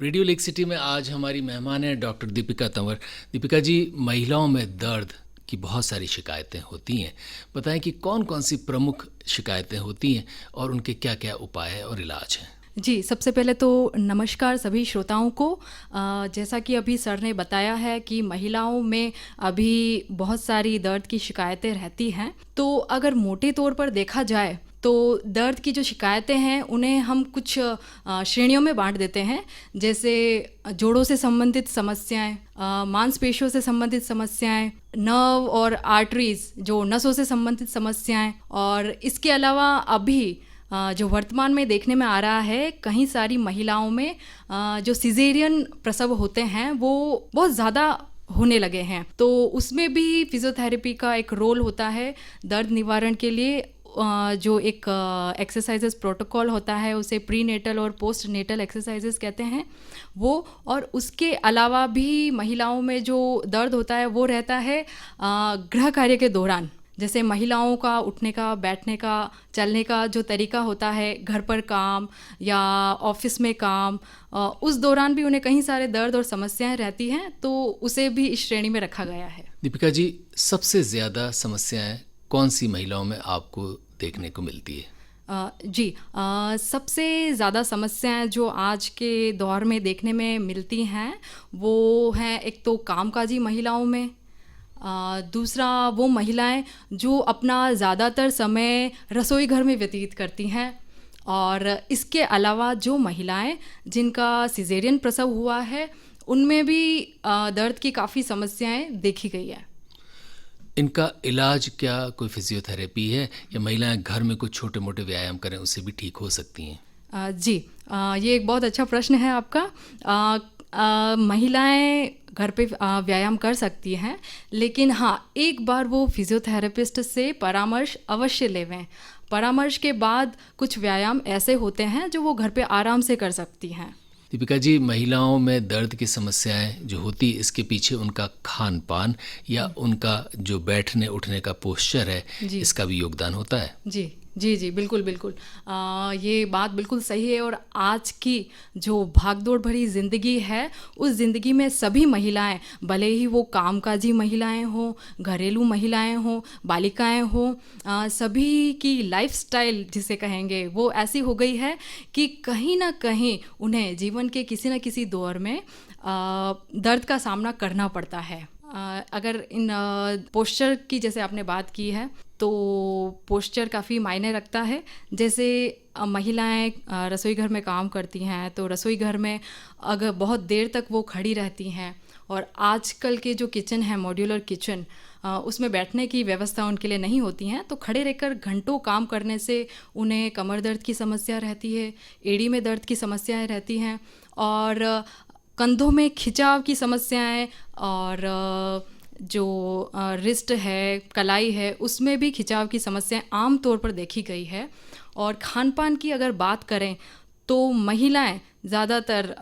Radio lake city में आज हमारी मेहमान है डॉक्टर दीपिका तंवर। दीपिका जी, महिलाओं में दर्द की बहुत सारी शिकायतें होती हैं। बताएं कि कौन कौन सी प्रमुख शिकायतें होती हैं और उनके क्या क्या उपाय और इलाज हैं। जी, सबसे पहले तो नमस्कार सभी श्रोताओं को। जैसा कि अभी सर ने बताया है कि महिलाओं में अभी बहुत सारी दर्द की शिकायतें रहती हैं। तो अगर मोटे तौर पर देखा जाए तो दर्द की जो शिकायतें हैं उन्हें हम कुछ श्रेणियों में बांट देते हैं। जैसे जोड़ों से संबंधित समस्याएं, मांसपेशियों से संबंधित समस्याएं, नर्व और आर्टरीज जो नसों से संबंधित समस्याएं, और इसके अलावा अभी जो वर्तमान में देखने में आ रहा है कई सारी महिलाओं में जो सिजेरियन प्रसव होते हैं वो बहुत ज़्यादा होने लगे हैं। तो उसमें भी फिजियोथेरेपी का एक रोल होता है दर्द निवारण के लिए। जो एक एक्सरसाइजेस प्रोटोकॉल होता है उसे प्री नेटल और पोस्ट नेटल एक्सरसाइजेस कहते हैं वो। और उसके अलावा भी महिलाओं में जो दर्द होता है वो रहता है गृह कार्य के दौरान। जैसे महिलाओं का उठने का, बैठने का, चलने का जो तरीका होता है, घर पर काम या ऑफिस में काम, उस दौरान भी उन्हें कई सारे दर्द और समस्याएं रहती हैं, तो उसे भी इस श्रेणी में रखा गया है। दीपिका जी, सबसे ज़्यादा समस्याएं कौन सी महिलाओं में आपको देखने को मिलती है? सबसे ज़्यादा समस्याएं जो आज के दौर में देखने में मिलती हैं वो हैं, एक तो कामकाजी महिलाओं में, दूसरा वो महिलाएं जो अपना ज़्यादातर समय रसोई घर में व्यतीत करती हैं, और इसके अलावा जो महिलाएं जिनका सिजेरियन प्रसव हुआ है उनमें भी दर्द की काफ़ी समस्याएं देखी गई है। इनका इलाज क्या कोई फिजियोथेरेपी है या महिलाएं घर में कुछ छोटे मोटे व्यायाम करें उससे भी ठीक हो सकती हैं? ये एक बहुत अच्छा प्रश्न है आपका। महिलाएं घर पे व्यायाम कर सकती हैं, लेकिन हाँ, एक बार वो फिजियोथेरेपिस्ट से परामर्श अवश्य लेवें। परामर्श के बाद कुछ व्यायाम ऐसे होते हैं जो वो घर पे आराम से कर सकती हैं। दीपिका जी, महिलाओं में दर्द की समस्याएं जो होती है इसके पीछे उनका खान पान या उनका जो बैठने उठने का पोस्चर है, इसका भी योगदान होता है? जी जी जी, बिल्कुल बिल्कुल। ये बात बिल्कुल सही है। और आज की जो भागदौड़ भरी ज़िंदगी है उस ज़िंदगी में सभी महिलाएं, भले ही वो कामकाजी महिलाएं हों, घरेलू महिलाएं हों, बालिकाएं हों, सभी की लाइफस्टाइल जिसे कहेंगे वो ऐसी हो गई है कि कहीं ना कहीं उन्हें जीवन के किसी न किसी दौर में दर्द का सामना करना पड़ता है। अगर इन पोस्चर की जैसे आपने बात की है तो पोस्चर काफ़ी मायने रखता है। जैसे महिलाएं रसोई घर में काम करती हैं तो रसोई घर में अगर बहुत देर तक वो खड़ी रहती हैं, और आजकल के जो किचन है मॉड्यूलर किचन, उसमें बैठने की व्यवस्था उनके लिए नहीं होती हैं, तो खड़े रहकर घंटों काम करने से उन्हें कमर दर्द की समस्या रहती है, एड़ी में दर्द की समस्याएं रहती हैं, और कंधों में खिंचाव की समस्याएं, और जो रिस्ट है, कलाई है, उसमें भी खिंचाव की समस्याएं आम तौर पर देखी गई है। और खान पान की अगर बात करें तो महिलाएं ज़्यादातर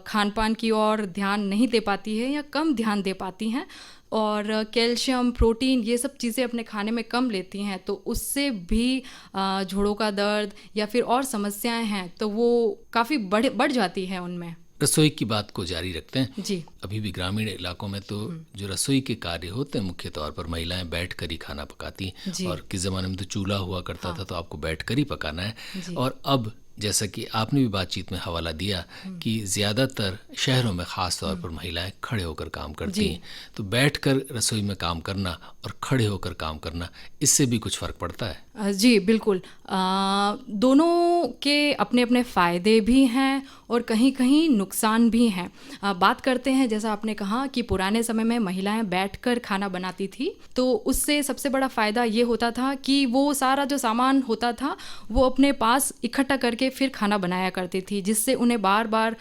खान पान की ओर ध्यान नहीं दे पाती है या कम ध्यान दे पाती हैं, और कैल्शियम, प्रोटीन, ये सब चीज़ें अपने खाने में कम लेती हैं, तो उससे भी जोड़ों का दर्द या फिर और समस्याएं हैं तो वो काफ़ी बढ़ जाती है उनमें। रसोई की बात को जारी रखते हैं जी। अभी भी ग्रामीण इलाकों में तो जो रसोई के कार्य होते हैं मुख्य तौर पर महिलाएं बैठ कर ही खाना पकाती हैं। और किस ज़माने में तो चूल्हा हुआ करता था तो आपको बैठ कर ही पकाना है। और अब जैसा कि आपने भी बातचीत में हवाला दिया कि ज़्यादातर शहरों में ख़ास तौर पर महिलाएं खड़े होकर काम करती हैं, तो बैठकर रसोई में काम करना और खड़े होकर काम करना, इससे भी कुछ फ़र्क पड़ता है? जी बिल्कुल। दोनों के अपने अपने फ़ायदे भी हैं और कहीं कहीं नुकसान भी हैं। बात करते हैं, जैसा आपने कहा कि पुराने समय में महिलाएं बैठकर खाना बनाती थी, तो उससे सबसे बड़ा फ़ायदा ये होता था कि वो सारा जो सामान होता था वो अपने पास इकट्ठा करके फिर खाना बनाया करती थी, जिससे उन्हें बार बार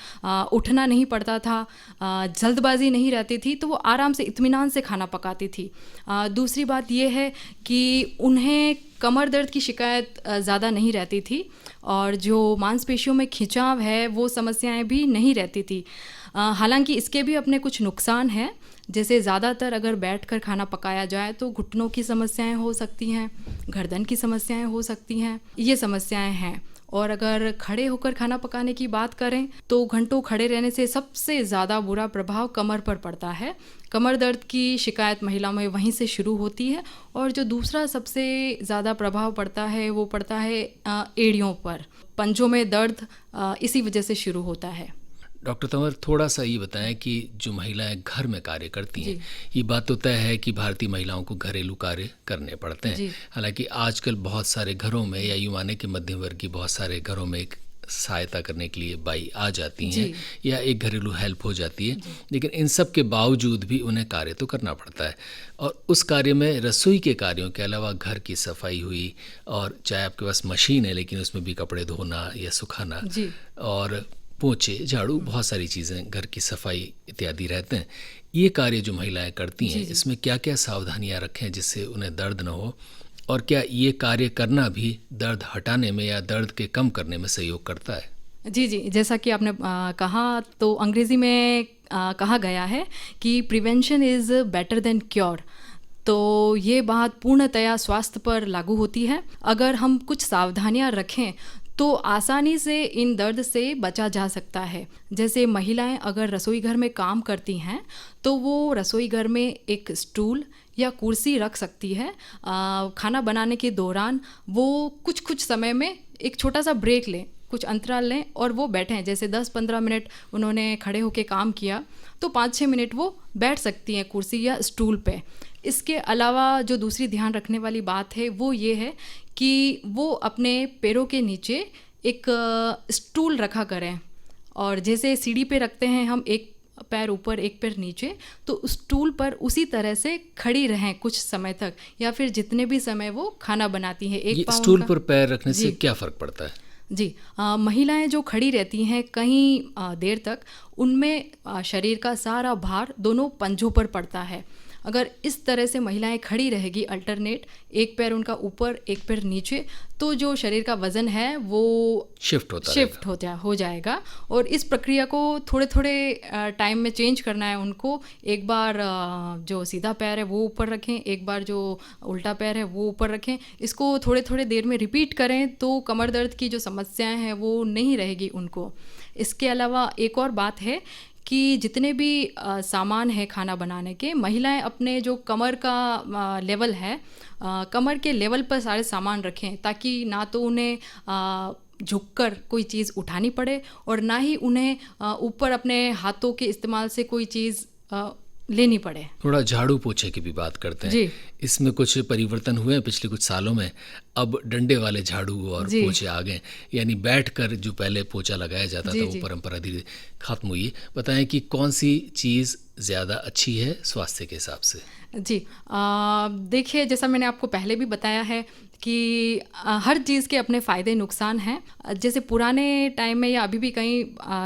उठना नहीं पड़ता था, जल्दबाजी नहीं रहती थी, तो वो आराम से इत्मीनान से खाना पकाती थी। दूसरी बात ये है कि उन्हें कमर दर्द की शिकायत ज़्यादा नहीं रहती थी, और जो मांसपेशियों में खिंचाव है वो समस्याएं भी नहीं रहती थी। हालांकि इसके भी अपने कुछ नुकसान हैं, जैसे ज़्यादातर अगर बैठकर खाना पकाया जाए तो घुटनों की समस्याएं हो सकती हैं, गर्दन की समस्याएं हो सकती हैं, ये समस्याएं हैं। और अगर खड़े होकर खाना पकाने की बात करें तो घंटों खड़े रहने से सबसे ज़्यादा बुरा प्रभाव कमर पर पड़ता है। कमर दर्द की शिकायत महिलाओं में वहीं से शुरू होती है। और जो दूसरा सबसे ज़्यादा प्रभाव पड़ता है वो पड़ता है एड़ियों पर। पंजों में दर्द इसी वजह से शुरू होता है। डॉक्टर तंवर, थोड़ा सा ये बताएं कि जो महिलाएं घर में कार्य करती हैं, ये बात तो तय है कि भारतीय महिलाओं को घरेलू कार्य करने पड़ते हैं। हालांकि आजकल बहुत सारे घरों में, या यूं माने कि मध्यम वर्ग की बहुत सारे घरों में एक सहायता करने के लिए बाई आ जाती हैं या एक घरेलू हेल्प हो जाती है, लेकिन इन सब के बावजूद भी उन्हें कार्य तो करना पड़ता है। और उस कार्य में रसोई के कार्यों के अलावा घर की सफाई हुई, और चाहे आपके पास मशीन है लेकिन उसमें भी कपड़े धोना या सुखाना, और पोंछे, झाड़ू, बहुत सारी चीज़ें, घर की सफाई इत्यादि रहते हैं। ये कार्य जो महिलाएं करती हैं, इसमें क्या क्या सावधानियां रखें जिससे उन्हें दर्द न हो, और क्या ये कार्य करना भी दर्द हटाने में या दर्द के कम करने में सहयोग करता है? जी, जैसा कि आपने कहा, तो अंग्रेज़ी में कहा गया है कि prevention is better than cure. तो ये बात पूर्णतया स्वास्थ्य पर लागू होती है। अगर हम कुछ सावधानियां रखें तो आसानी से इन दर्द से बचा जा सकता है। जैसे महिलाएं अगर रसोई घर में काम करती हैं तो वो रसोई घर में एक स्टूल या कुर्सी रख सकती है। खाना बनाने के दौरान वो कुछ समय में एक छोटा सा ब्रेक लें, कुछ अंतराल लें और वो बैठें। जैसे 10-15 मिनट उन्होंने खड़े होकर काम किया तो 5-6 मिनट वो बैठ सकती हैं कुर्सी या स्टूल पे। इसके अलावा जो दूसरी ध्यान रखने वाली बात है वो ये है कि वो अपने पैरों के नीचे एक स्टूल रखा करें, और जैसे सीढ़ी पे रखते हैं हम, एक पैर ऊपर एक पैर नीचे, तो स्टूल पर उसी तरह से खड़ी रहें कुछ समय तक, या फिर जितने भी समय वो खाना बनाती हैं। एक पाँव स्टूल पर पैर रखने से क्या फ़र्क पड़ता है? जी, महिलाएं जो खड़ी रहती हैं कहीं देर तक, उनमें शरीर का सारा भार दोनों पंजों पर पड़ता है। अगर इस तरह से महिलाएं खड़ी रहेगी अल्टरनेट, एक पैर उनका ऊपर एक पैर नीचे, तो जो शरीर का वज़न है वो शिफ्ट हो जाएगा। और इस प्रक्रिया को थोड़े थोड़े टाइम में चेंज करना है उनको। एक बार जो सीधा पैर है वो ऊपर रखें, एक बार जो उल्टा पैर है वो ऊपर रखें। इसको थोड़े थोड़े देर में रिपीट करें तो कमर दर्द की जो समस्याएं हैं वो नहीं रहेगी उनको। इसके अलावा एक और बात है कि जितने भी सामान है खाना बनाने के, महिलाएं अपने जो कमर का लेवल है, कमर के लेवल पर सारे सामान रखें, ताकि ना तो उन्हें झुककर कोई चीज़ उठानी पड़े और ना ही उन्हें ऊपर अपने हाथों के इस्तेमाल से कोई चीज़ लेनी पड़े। थोड़ा झाड़ू पोछे की भी बात करते हैं। इसमें कुछ परिवर्तन हुए हैं पिछले कुछ सालों में। अब डंडे वाले झाड़ू और पोछे आ गए, यानी बैठकर जो पहले पोछा लगाया जाता था वो परंपरा धीरे खत्म हुई है। बताएं कि कौन सी चीज़ ज़्यादा अच्छी है स्वास्थ्य के हिसाब से? जी, देखिए, जैसा मैंने आपको पहले भी बताया है कि हर चीज़ के अपने फ़ायदे नुकसान हैं। जैसे पुराने टाइम में या अभी भी कई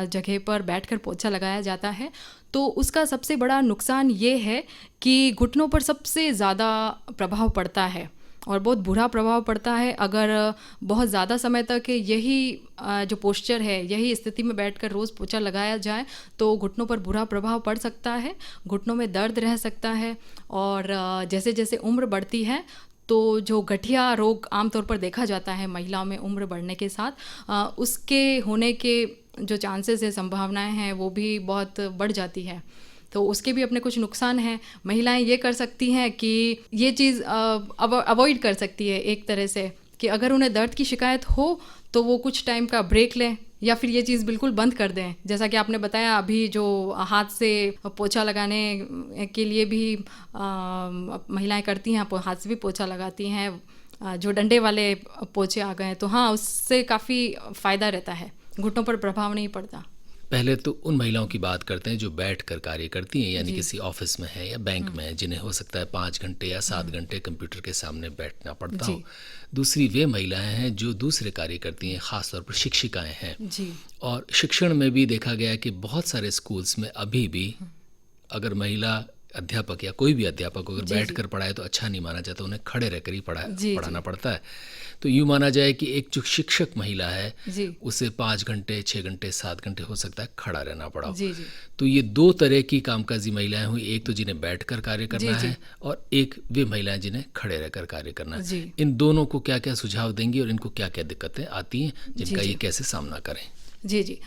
जगह पर बैठकर पोछा लगाया जाता है, तो उसका सबसे बड़ा नुकसान ये है कि घुटनों पर सबसे ज़्यादा प्रभाव पड़ता है और बहुत बुरा प्रभाव पड़ता है। अगर बहुत ज़्यादा समय तक यही जो पोस्चर है, यही स्थिति में बैठकर रोज़ पोछा लगाया जाए तो घुटनों पर बुरा प्रभाव पड़ सकता है, घुटनों में दर्द रह सकता है। और जैसे जैसे उम्र बढ़ती है तो जो गठिया रोग आमतौर पर देखा जाता है महिलाओं में उम्र बढ़ने के साथ, उसके होने के जो चांसेस है, संभावनाएं हैं, वो भी बहुत बढ़ जाती है। तो उसके भी अपने कुछ नुकसान हैं। महिलाएं ये कर सकती हैं कि ये चीज़ अवॉइड कर सकती है एक तरह से, कि अगर उन्हें दर्द की शिकायत हो तो वो कुछ टाइम का ब्रेक लें या फिर ये चीज़ बिल्कुल बंद कर दें। जैसा कि आपने बताया, अभी जो हाथ से पोछा लगाने के लिए भी महिलाएं करती हैं, हाथ से भी पोछा लगाती हैं, जो डंडे वाले पोछे आ गए हैं, तो हाँ, उससे काफ़ी फ़ायदा रहता है, घुटनों पर प्रभाव नहीं पड़ता। पहले तो उन महिलाओं की बात करते हैं जो बैठकर कार्य करती हैं, यानी किसी ऑफिस में है या बैंक में है, जिन्हें हो सकता है 5 घंटे या 7 घंटे कंप्यूटर के सामने बैठना पड़ता हो। दूसरी वे महिलाएं हैं जो दूसरे कार्य करती हैं, ख़ासतौर पर शिक्षिकाएं हैं। और शिक्षण में भी देखा गया है कि बहुत सारे स्कूल्स में अभी भी अगर महिला अध्यापक या कोई भी अध्यापक अगर बैठ कर पढ़ाए तो अच्छा नहीं माना जाता, उन्हें खड़े रहकर ही पढ़ाना पड़ता है। तो यूँ माना जाए कि एक जो शिक्षक महिला है उसे 5 घंटे 6 घंटे 7 घंटे हो सकता है खड़ा रहना पड़ा। तो ये 2 तरह की कामकाजी महिलाएं हुई, एक तो जिन्हें बैठकर कार्य करना है और एक वे महिलाएं जिन्हें खड़े रहकर कार्य करना है। इन दोनों को क्या क्या सुझाव देंगी और इनको क्या क्या दिक्कतें आती हैं जिनका ये कैसे सामना करें? जी।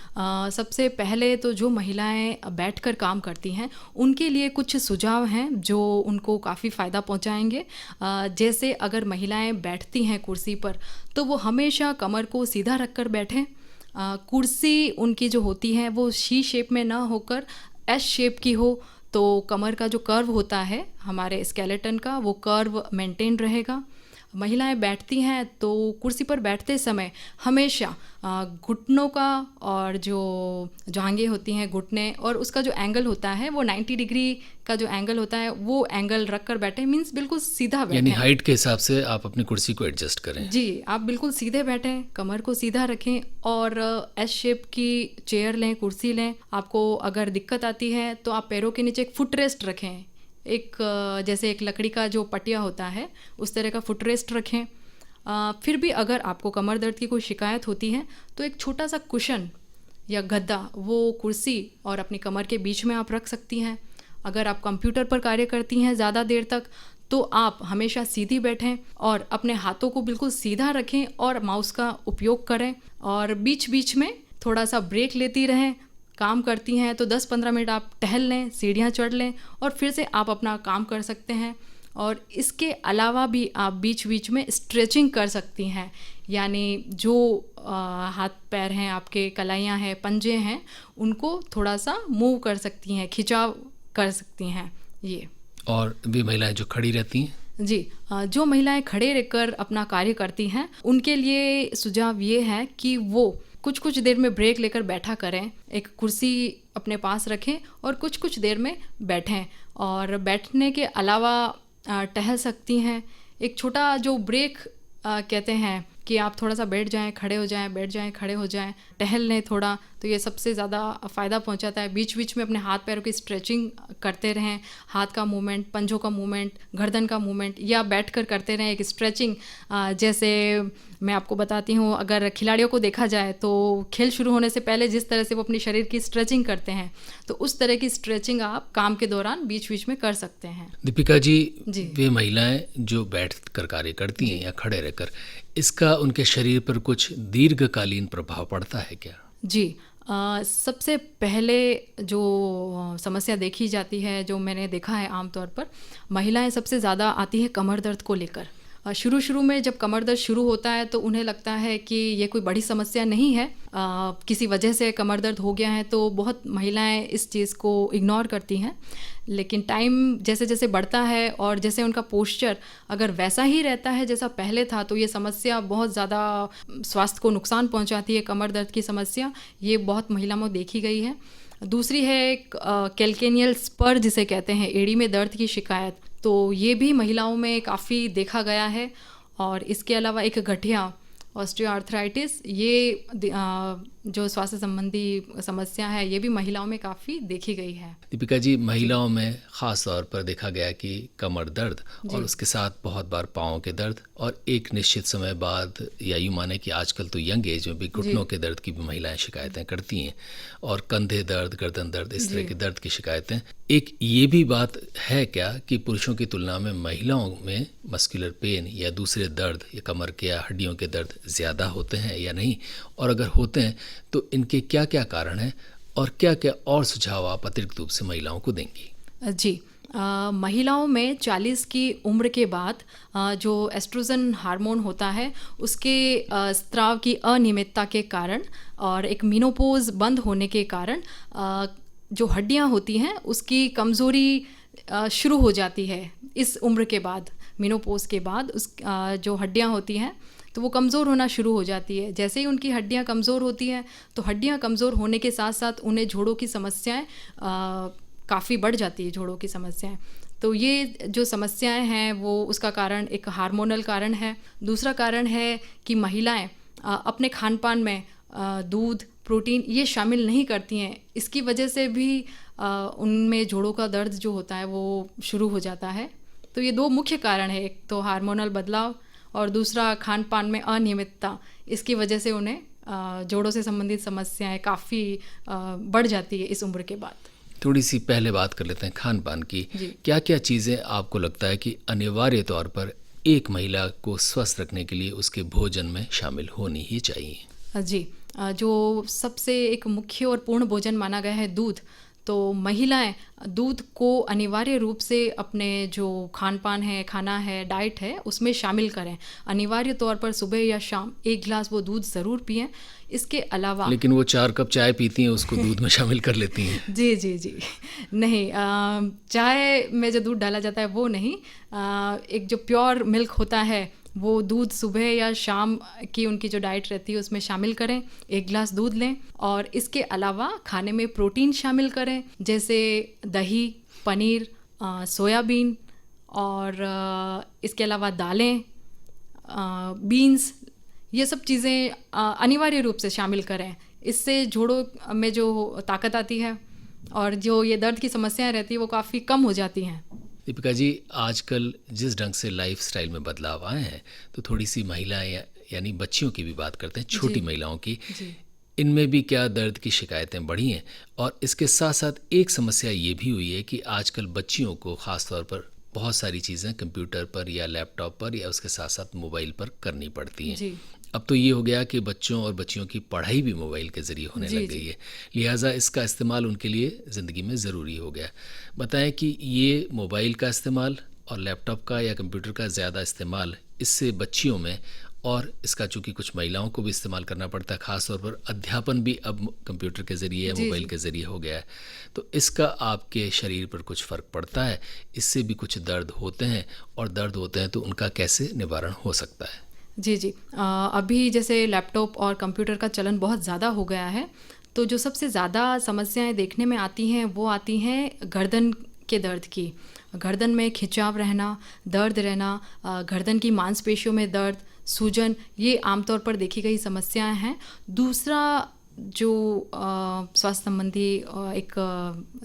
सबसे पहले तो जो महिलाएं बैठकर काम करती हैं उनके लिए कुछ सुझाव हैं जो उनको काफ़ी फ़ायदा पहुंचाएंगे। जैसे अगर महिलाएं बैठती हैं कुर्सी पर तो वो हमेशा कमर को सीधा रखकर बैठें। कुर्सी उनकी जो होती है वो सी शेप में ना होकर एस शेप की हो, तो कमर का जो कर्व होता है हमारे स्केलेटन का, वो कर्व मेंटेन रहेगा। महिलाएं बैठती हैं तो कुर्सी पर बैठते समय हमेशा घुटनों का और जो जांघें होती हैं घुटने और उसका जो एंगल होता है वो 90 डिग्री का जो एंगल होता है वो एंगल रख कर बैठें, मीन्स बिल्कुल सीधा बैठें। यानी हाइट के हिसाब से आप अपनी कुर्सी को एडजस्ट करें। जी, आप बिल्कुल सीधे बैठें, कमर को सीधा रखें और एस शेप की चेयर लें, कुर्सी लें। आपको अगर दिक्कत आती है तो आप पैरों के नीचे एक फुट रेस्ट रखें, एक जैसे एक लकड़ी का जो पटिया होता है उस तरह का फुट रेस्ट रखें। फिर भी अगर आपको कमर दर्द की कोई शिकायत होती है तो एक छोटा सा कुशन या गद्दा वो कुर्सी और अपनी कमर के बीच में आप रख सकती हैं। अगर आप कंप्यूटर पर कार्य करती हैं ज़्यादा देर तक तो आप हमेशा सीधी बैठें और अपने हाथों को बिल्कुल सीधा रखें और माउस का उपयोग करें और बीच बीच में थोड़ा सा ब्रेक लेती रहें। काम करती हैं तो 10-15 मिनट आप टहल लें, सीढ़ियाँ चढ़ लें और फिर से आप अपना काम कर सकते हैं। और इसके अलावा भी आप बीच बीच में स्ट्रेचिंग कर सकती हैं, यानी जो हाथ पैर हैं आपके, कलाइयाँ हैं, पंजे हैं, उनको थोड़ा सा मूव कर सकती हैं, खिंचाव कर सकती हैं ये। और वे महिलाएं जो खड़ी रहती हैं? जी, जो महिलाएं खड़े रहकर अपना कार्य करती हैं उनके लिए सुझाव ये है कि वो कुछ देर में ब्रेक लेकर बैठा करें, एक कुर्सी अपने पास रखें और कुछ देर में बैठें और बैठने के अलावा टहल सकती हैं। एक छोटा जो ब्रेक कहते हैं कि आप थोड़ा सा बैठ जाएं, खड़े हो जाएं, बैठ जाएं, खड़े हो जाएं, टहल लें थोड़ा, तो ये सबसे ज़्यादा फ़ायदा पहुंचाता है। बीच बीच में अपने हाथ पैरों की स्ट्रेचिंग करते रहें, हाथ का मूवमेंट, पंजों का मूवमेंट, गर्दन का मूवमेंट, या बैठकर करते रहें एक स्ट्रेचिंग। जैसे मैं आपको बताती हूँ, अगर खिलाड़ियों को देखा जाए तो खेल शुरू होने से पहले जिस तरह से वो अपने शरीर की स्ट्रेचिंग करते हैं तो उस तरह की स्ट्रेचिंग आप काम के दौरान बीच बीच में कर सकते हैं। दीपिका जी, वे महिलाएं जो बैठ कर कार्य करती हैं या खड़े रहकर, इसका उनके शरीर पर कुछ दीर्घकालीन प्रभाव पड़ता है क्या? जी, सबसे पहले जो समस्या देखी जाती है, जो मैंने देखा है आमतौर पर, महिलाएं सबसे ज़्यादा आती है कमर दर्द को लेकर। शुरू में जब कमर दर्द शुरू होता है तो उन्हें लगता है कि ये कोई बड़ी समस्या नहीं है, किसी वजह से कमर दर्द हो गया है, तो बहुत महिलाएं इस चीज़ को इग्नोर करती हैं। लेकिन टाइम जैसे जैसे बढ़ता है और जैसे उनका पोस्चर अगर वैसा ही रहता है जैसा पहले था तो ये समस्या बहुत ज़्यादा स्वास्थ्य को नुकसान पहुंचाती है। कमर दर्द की समस्या ये बहुत महिलाओं में देखी गई है। दूसरी है कैल्केनियल स्पर जिसे कहते हैं, एड़ी में दर्द की शिकायत, तो ये भी महिलाओं में काफ़ी देखा गया है। और इसके अलावा एक गठिया ऑस्टियोआर्थराइटिस, ये जो स्वास्थ्य संबंधी समस्या है ये भी महिलाओं में काफ़ी देखी गई है। दीपिका जी, महिलाओं में ख़ास तौर पर देखा गया कि कमर दर्द और उसके साथ बहुत बार पाँव के दर्द और एक निश्चित समय बाद, या यूँ माने कि आजकल तो यंग एज में भी घुटनों के दर्द की भी महिलाएं शिकायतें करती हैं और कंधे दर्द, गर्दन दर्द, इस तरह के दर्द की शिकायतें। एक ये भी बात है क्या कि पुरुषों की तुलना में महिलाओं में मस्कुलर पेन या दूसरे दर्द या कमर के या हड्डियों के दर्द ज़्यादा होते हैं या नहीं, और अगर होते हैं तो इनके क्या क्या कारण हैं और क्या क्या और सुझाव आप अतिरिक्त रूप से महिलाओं को देंगी? जी, महिलाओं में 40 की उम्र के बाद जो एस्ट्रोजन हार्मोन होता है उसके स्त्राव की अनियमितता के कारण और एक मेनोपॉज बंद होने के कारण जो हड्डियां होती हैं उसकी कमज़ोरी शुरू हो जाती है। इस उम्र के बाद, मेनोपॉज के बाद उस जो हड्डियां होती हैं तो वो कमज़ोर होना शुरू हो जाती है। जैसे ही उनकी हड्डियां कमज़ोर होती हैं तो हड्डियां कमज़ोर होने के साथ साथ उन्हें जोड़ों की समस्याएं काफ़ी बढ़ जाती है, जोड़ों की समस्याएं। तो ये जो समस्याएं हैं वो उसका कारण एक हार्मोनल कारण है। दूसरा कारण है कि महिलाएं अपने खान पान में दूध, प्रोटीन ये शामिल नहीं करती हैं। इसकी वजह से भी उनमें जोड़ों का दर्द जो होता है वो शुरू हो जाता है। तो ये 2 मुख्य कारण है, एक तो हार्मोनल बदलाव और दूसरा खान पान में अनियमितता। इसकी वजह से उन्हें जोड़ों से संबंधित समस्याएं काफ़ी बढ़ जाती है इस उम्र के बाद। थोड़ी सी पहले बात कर लेते हैं खान पान की। क्या क्या चीज़ें आपको लगता है कि अनिवार्य तौर पर एक महिला को स्वस्थ रखने के लिए उसके भोजन में शामिल होनी ही चाहिए? जी, जो सबसे एक मुख्य और पूर्ण भोजन माना गया है दूध, तो महिलाएं दूध को अनिवार्य रूप से अपने जो खान पान है, खाना है, डाइट है, उसमें शामिल करें। अनिवार्य तौर पर सुबह या शाम 1 गिलास वो दूध ज़रूर पिएं। इसके अलावा लेकिन वो 4 कप चाय पीती हैं, उसको दूध में शामिल कर लेती हैं। जी जी जी, नहीं, चाय में जो दूध डाला जाता है वो नहीं, एक जो प्योर मिल्क होता है वो दूध सुबह या शाम की उनकी जो डाइट रहती है उसमें शामिल करें। 1 गिलास दूध लें और इसके अलावा खाने में प्रोटीन शामिल करें, जैसे दही, पनीर, सोयाबीन और इसके अलावा दालें, बीन्स, ये सब चीज़ें अनिवार्य रूप से शामिल करें। इससे जोड़ों में जो ताकत आती है और जो ये दर्द की समस्याएं रहती है वो काफ़ी कम हो जाती हैं। दीपिका जी, आजकल जिस ढंग से लाइफस्टाइल में बदलाव आए हैं, तो थोड़ी सी महिलाएं यानी बच्चियों की भी बात करते हैं, छोटी महिलाओं की, इनमें भी क्या दर्द की शिकायतें बढ़ी हैं? और इसके साथ साथ एक समस्या ये भी हुई है कि आजकल बच्चियों को ख़ास तौर पर बहुत सारी चीज़ें कंप्यूटर पर या लैपटॉप पर या उसके साथ साथ मोबाइल पर करनी पड़ती हैं। अब तो ये हो गया कि बच्चों और बच्चियों की पढ़ाई भी मोबाइल के ज़रिए होने लग गई है, लिहाजा इसका इस्तेमाल उनके लिए ज़िंदगी में ज़रूरी हो गया। बताएं कि ये मोबाइल का इस्तेमाल और लैपटॉप का या कंप्यूटर का ज़्यादा इस्तेमाल, इससे बच्चियों में, और इसका चूँकि कुछ महिलाओं को भी इस्तेमाल करना पड़ता है, ख़ास तौर पर अध्यापन भी अब कंप्यूटर के ज़रिए या मोबाइल के ज़रिए हो गया है, तो इसका आपके शरीर पर कुछ फ़र्क पड़ता है? इससे भी कुछ दर्द होते हैं, और दर्द होते हैं तो उनका कैसे निवारण हो सकता है? जी जी, अभी जैसे लैपटॉप और कंप्यूटर का चलन बहुत ज़्यादा हो गया है, तो जो सबसे ज़्यादा समस्याएं देखने में आती हैं वो आती हैं गर्दन के दर्द की। गर्दन में खिंचाव रहना, दर्द रहना, गर्दन की मांसपेशियों में दर्द, सूजन, ये आमतौर पर देखी गई समस्याएं हैं। दूसरा जो स्वास्थ्य संबंधी एक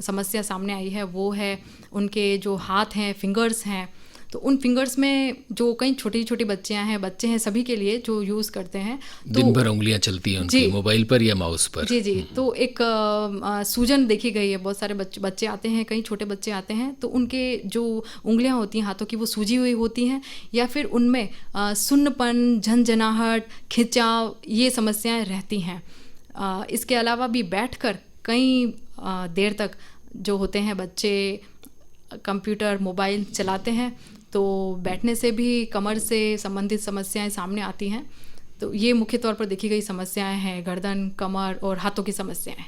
समस्या सामने आई है वो है उनके जो हाथ हैं, फिंगर्स हैं, तो उन फिंगर्स में जो कई छोटी छोटी बच्चे हैं, सभी के लिए जो यूज़ करते हैं, तो दिन भर उंगलियां चलती हैं उनकी मोबाइल पर या माउस पर। जी जी, तो एक सूजन देखी गई है। बहुत सारे बच्चे आते हैं, कई छोटे बच्चे आते हैं, तो उनके जो उंगलियां होती हैं हाथों की वो सूजी हुई होती हैं, या फिर उनमें सुन्नपन, झंझनाहट, खिंचाव, ये समस्याएं रहती हैं। इसके अलावा भी बैठकर कई देर तक जो होते हैं बच्चे कंप्यूटर, मोबाइल चलाते हैं, तो बैठने से भी कमर से संबंधित समस्याएं सामने आती हैं। तो ये मुख्य तौर पर देखी गई समस्याएं हैं, गर्दन, कमर और हाथों की समस्याएं।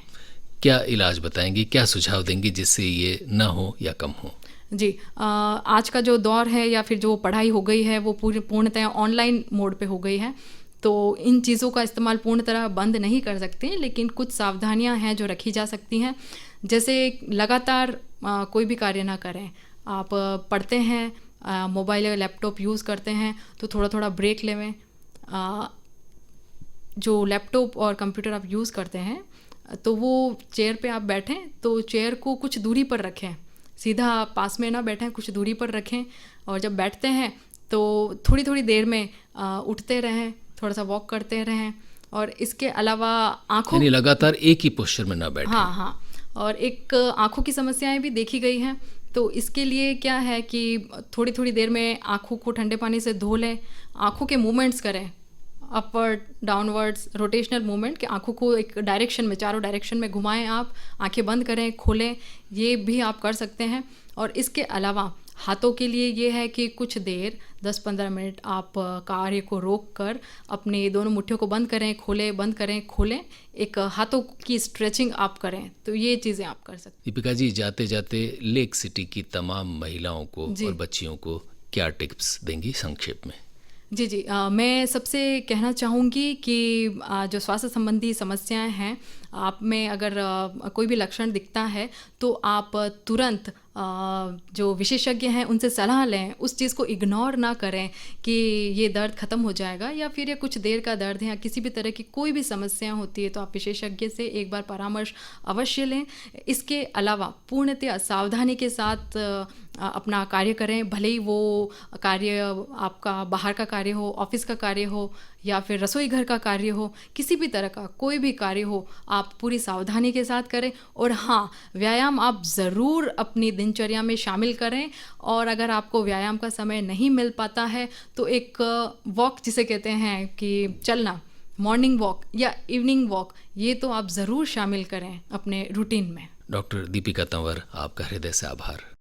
क्या इलाज बताएंगी, क्या सुझाव देंगी जिससे ये ना हो या कम हो? जी, आज का जो दौर है या फिर जो पढ़ाई हो गई है वो पूर्णतः ऑनलाइन मोड पे हो गई है, तो इन चीज़ों का इस्तेमाल पूर्ण तरह बंद नहीं कर सकते, लेकिन कुछ सावधानियां हैं जो रखी जा सकती हैं। जैसे लगातार कोई भी कार्य ना करें। आप पढ़ते हैं, मोबाइल या लैपटॉप यूज़ करते हैं, तो थोड़ा थोड़ा ब्रेक लें। जो लैपटॉप और कंप्यूटर आप यूज़ करते हैं, तो वो चेयर पे आप बैठें तो चेयर को कुछ दूरी पर रखें, सीधा पास में ना बैठें, कुछ दूरी पर रखें। और जब बैठते हैं तो थोड़ी थोड़ी देर में उठते रहें, थोड़ा सा वॉक करते रहें। और इसके अलावा आँखों, यानी लगातार एक ही पोस्चर में ना बैठें। हाँ, और एक आँखों की समस्याएं भी देखी गई हैं, तो इसके लिए क्या है कि थोड़ी थोड़ी देर में आँखों को ठंडे पानी से धो लें। आँखों के मूवमेंट्स करें, अपवर्ड, डाउनवर्ड्स, रोटेशनल मूवमेंट, कि आँखों को एक डायरेक्शन में, चारों डायरेक्शन में घुमाएं। आप आँखें बंद करें, खोलें, ये भी आप कर सकते हैं। और इसके अलावा हाथों के लिए ये है कि कुछ देर 10-15 मिनट आप कार्य को रोक कर अपने दोनों मुट्ठियों को बंद करें, खोलें, बंद करें, खोलें, एक हाथों की स्ट्रेचिंग आप करें, तो ये चीज़ें आप कर सकते हैं। दीपिका जी, जाते जाते लेक सिटी की तमाम महिलाओं को और बच्चियों को क्या टिप्स देंगी संक्षेप में? जी जी, मैं सबसे कहना चाहूँगी कि जो स्वास्थ्य संबंधी समस्याएं हैं, आप में अगर कोई भी लक्षण दिखता है तो आप तुरंत जो विशेषज्ञ हैं उनसे सलाह लें, उस चीज़ को इग्नोर ना करें कि ये दर्द ख़त्म हो जाएगा या फिर ये कुछ देर का दर्द है या किसी भी तरह की कोई भी समस्या होती है तो आप विशेषज्ञ से एक बार परामर्श अवश्य लें। इसके अलावा पूर्णतः सावधानी के साथ अपना कार्य करें, भले ही वो कार्य आपका बाहर का कार्य हो, ऑफिस का कार्य हो या फिर रसोई घर का कार्य हो, किसी भी तरह का कोई भी कार्य हो, आप पूरी सावधानी के साथ करें। और हाँ, व्यायाम आप ज़रूर अपनी दिनचर्या में शामिल करें। और अगर आपको व्यायाम का समय नहीं मिल पाता है तो एक वॉक जिसे कहते हैं कि चलना, मॉर्निंग वॉक या इवनिंग वॉक, ये तो आप ज़रूर शामिल करें अपने रूटीन में। डॉक्टर दीपिका तंवर, आपका हृदय से आभार।